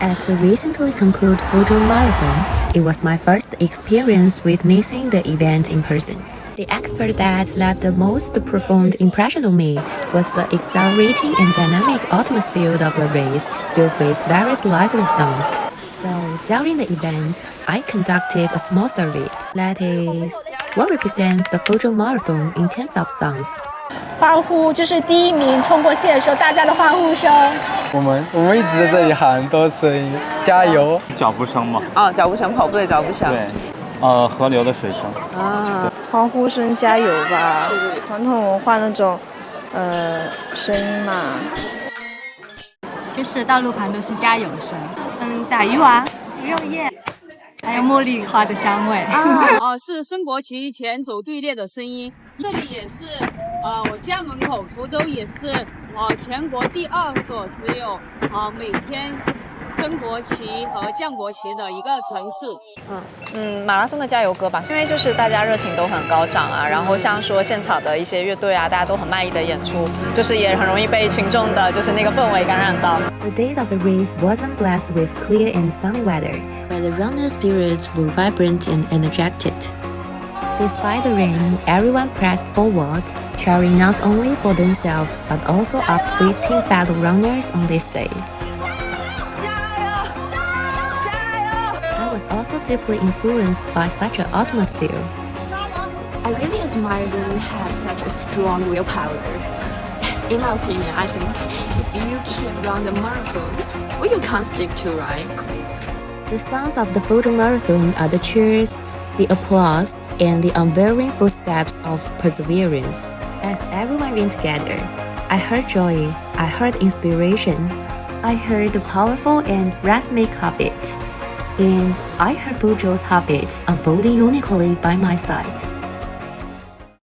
At the recently concluded Fuzhou Marathon, it was my first experience witnessing the event in person. The expert that left the most profound impression on me was the exhilarating and dynamic atmosphere of the race, filled with various lively songs. So, during the event, I conducted a small survey. That is, what represents the Fuzhou Marathon in terms of songs? 欢呼就是第一名冲过线的时候，大家的欢呼声。我们一直在这里喊多声音，加油！脚步声嘛。脚步声，跑步的脚步声。对，河流的水声。欢呼声，加油吧！传统文化那种，声音嘛。就是道路旁都是加油声，打鱼丸、鱼肉叶，还有茉莉花的香味。是升国旗前走队列的声音。这里也是，我家门口福州也是，全国第2所只有每天升国旗和降国旗的一个城市。马拉松的加油歌吧，因为就是大家热情都很高涨啊，然后像说现场的一些乐队啊，大家都很卖力的演出，就是也很容易被群众的就是那个氛围感染到。The day of the race wasn't blessed with clear and sunny weather, but the runner spirits were vibrant and energetic. Despite the rain, everyone pressed forward, cheering not only for themselves but also uplifting fellow runners on this day. I was also deeply influenced by such an atmosphere. I really admire women who have such a strong willpower. In my opinion, I think if you can run the marathon, well, you can't stick to right. The sounds of the Fuzhou Marathon are the cheers, the applause, and the unwavering footsteps of perseverance. As everyone ran together, I heard joy, I heard inspiration, I heard the powerful and rhythmic heartbeat, and I heard Fuzhou's heartbeats unfolding uniquely by my side.